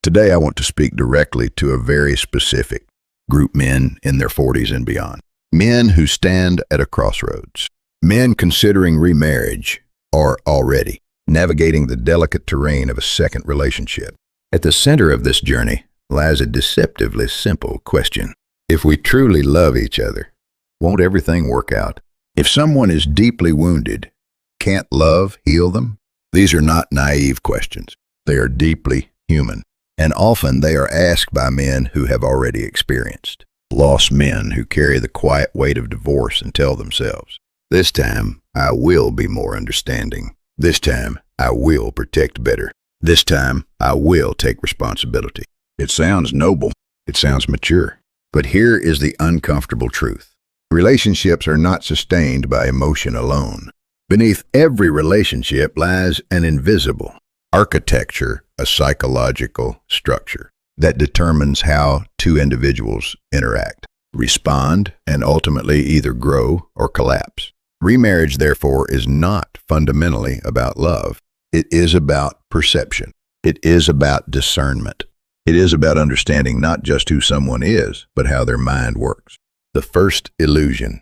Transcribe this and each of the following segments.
Today I want to speak directly to a very specific group, men in their 40s and beyond. Men who stand at a crossroads. Men considering remarriage or already navigating the delicate terrain of a second relationship. At the center of this journey lies a deceptively simple question. If we truly love each other, won't everything work out? If someone is deeply wounded, can't love heal them? These are not naive questions. They are deeply human. And often they are asked by men who have already experienced. Lost men who carry the quiet weight of divorce and tell themselves, "This time I will be more understanding. This time I will protect better. This time I will take responsibility." It sounds noble. It sounds mature. But here is the uncomfortable truth. Relationships are not sustained by emotion alone. Beneath every relationship lies an invisible architecture, a psychological structure that determines how two individuals interact, respond, and ultimately either grow or collapse. Remarriage, therefore, is not fundamentally about love. It is about perception. It is about discernment. It is about understanding not just who someone is, but how their mind works. The first illusion.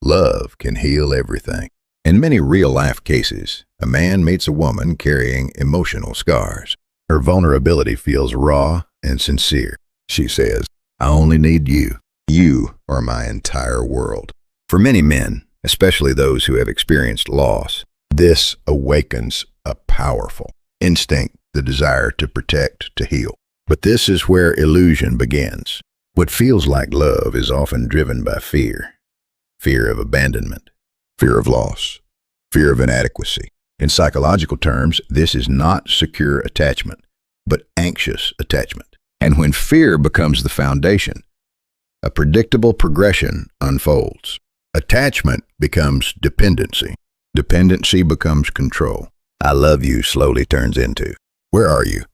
Love can heal everything. In many real-life cases, a man meets a woman carrying emotional scars. Her vulnerability feels raw and sincere. She says, "I only need you. You are my entire world." For many men, especially those who have experienced loss, this awakens a powerful instinct, the desire to protect, to heal. But this is where illusion begins. What feels like love is often driven by fear. Fear of abandonment, fear of loss, fear of inadequacy. In psychological terms, this is not secure attachment, but anxious attachment. And when fear becomes the foundation, a predictable progression unfolds. Attachment becomes dependency. Dependency becomes control. "I love you" slowly turns into, "Where are you?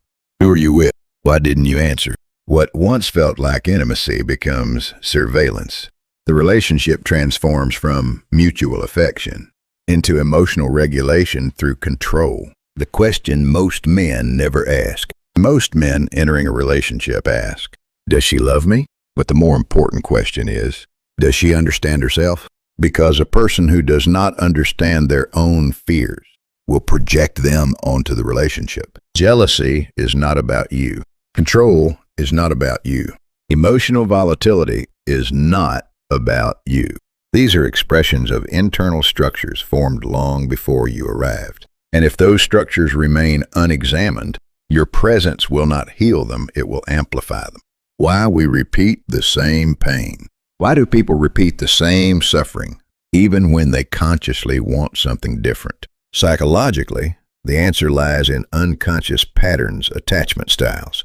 Who are you with? Why didn't you answer?" What once felt like intimacy becomes surveillance. The relationship transforms from mutual affection into emotional regulation through control. The question most men never ask. Most men entering a relationship ask, "Does she love me?" But the more important question is, does she understand herself? Because a person who does not understand their own fears will project them onto the relationship. Jealousy is not about you. Control is not about you. Emotional volatility is not about you. These are expressions of internal structures formed long before you arrived. And if those structures remain unexamined, your presence will not heal them, it will amplify them. Why we repeat the same pain? Why do people repeat the same suffering, even when they consciously want something different? Psychologically, the answer lies in unconscious patterns, attachment styles,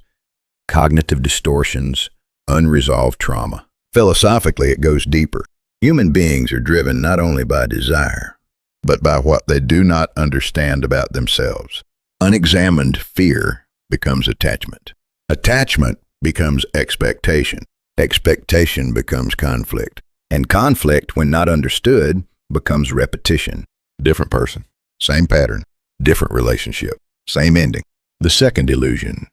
cognitive distortions, unresolved trauma. Philosophically, it goes deeper. Human beings are driven not only by desire, but by what they do not understand about themselves. Unexamined fear becomes attachment. Attachment becomes expectation. Expectation becomes conflict. And conflict, when not understood, becomes repetition. Different person, same pattern, different relationship, same ending. The second illusion.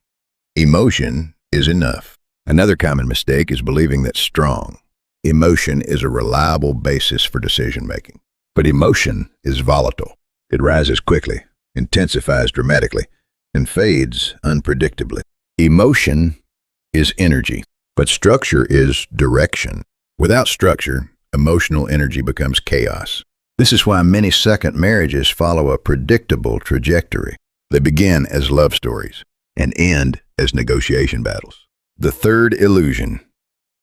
Emotion is enough. Another common mistake is believing that strong emotion is a reliable basis for decision-making. But emotion is volatile. It rises quickly, intensifies dramatically, and fades unpredictably. Emotion is energy, but structure is direction. Without structure, emotional energy becomes chaos. This is why many second marriages follow a predictable trajectory. They begin as love stories and end as negotiation battles. The third illusion,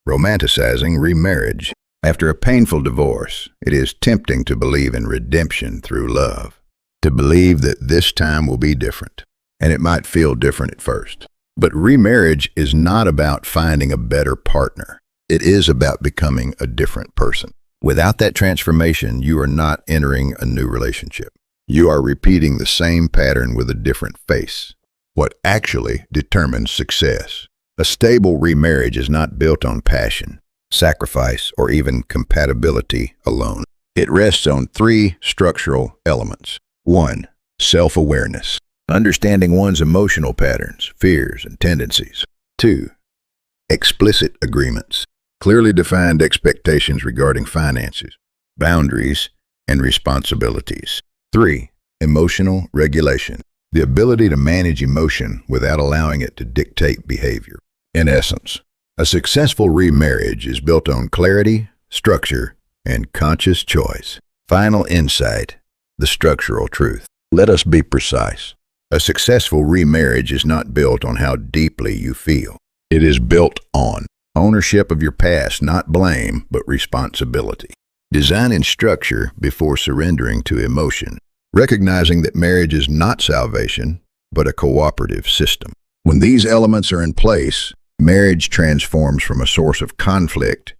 romanticizing remarriage. After a painful divorce, it is tempting to believe in redemption through love, to believe that this time will be different, and it might feel different at first. But remarriage is not about finding a better partner. It is about becoming a different person. Without that transformation, you are not entering a new relationship. You are repeating the same pattern with a different face. What actually determines success? A stable remarriage is not built on passion, sacrifice, or even compatibility alone. It rests on three structural elements. 1. Self-awareness. Understanding one's emotional patterns, fears, and tendencies. 2. Explicit agreements. Clearly defined expectations regarding finances, boundaries, and responsibilities. 3. Emotional regulation. The ability to manage emotion without allowing it to dictate behavior. In essence, a successful remarriage is built on clarity, structure, and conscious choice. Final insight, the structural truth. Let us be precise. A successful remarriage is not built on how deeply you feel. It is built on ownership of your past, not blame, but responsibility. Design and structure before surrendering to emotion, recognizing that marriage is not salvation, but a cooperative system. When these elements are in place, marriage transforms from a source of conflict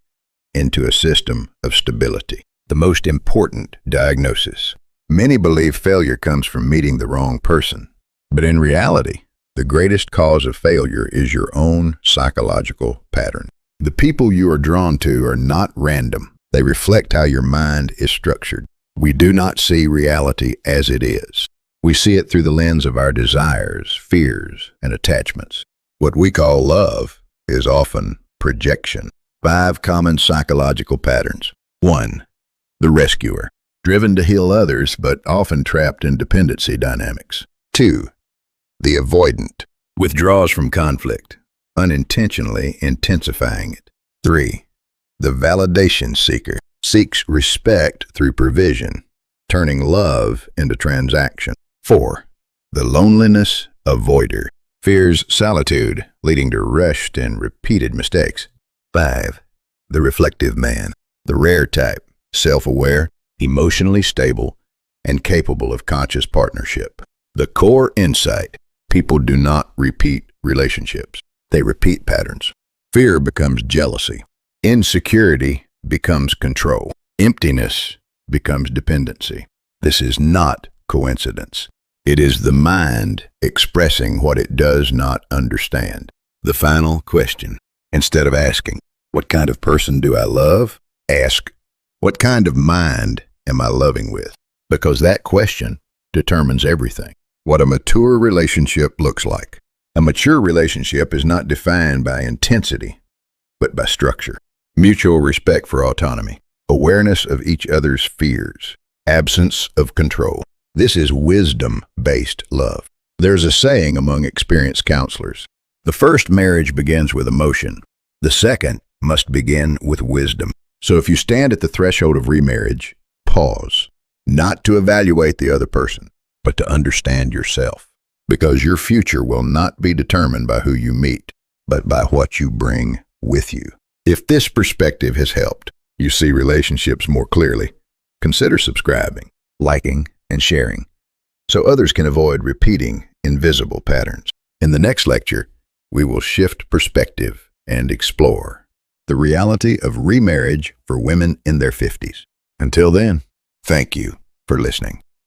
into a system of stability. The most important diagnosis. Many believe failure comes from meeting the wrong person, but in reality, the greatest cause of failure is your own psychological pattern. The people you are drawn to are not random. They reflect how your mind is structured. We do not see reality as it is. We see it through the lens of our desires, fears, and attachments. What we call love is often projection. 5 common psychological patterns. 1. The rescuer, driven to heal others, but often trapped in dependency dynamics. 2. The avoidant, withdraws from conflict, unintentionally intensifying it. 3. The validation seeker, seeks respect through provision, turning love into transaction. 4. The loneliness avoider, fears solitude, leading to rushed and repeated mistakes. 5. The reflective man, the rare type, self-aware, emotionally stable, and capable of conscious partnership. The core insight: people do not repeat relationships. They repeat patterns. Fear becomes jealousy. Insecurity becomes control. Emptiness becomes dependency. This is not coincidence. It is the mind expressing what it does not understand. The final question. Instead of asking, "What kind of person do I love?" ask, "What kind of mind am I loving with?" Because that question determines everything. What a mature relationship looks like. A mature relationship is not defined by intensity, but by structure. Mutual respect for autonomy, awareness of each other's fears, absence of control. This is wisdom-based love. There's a saying among experienced counselors: the first marriage begins with emotion. The second must begin with wisdom. So if you stand at the threshold of remarriage, pause, not to evaluate the other person, but to understand yourself. Because your future will not be determined by who you meet, but by what you bring with you. If this perspective has helped you see relationships more clearly, consider subscribing, liking, and sharing, so others can avoid repeating invisible patterns. In the next lecture, we will shift perspective and explore the reality of remarriage for women in their 50s. Until then, thank you for listening.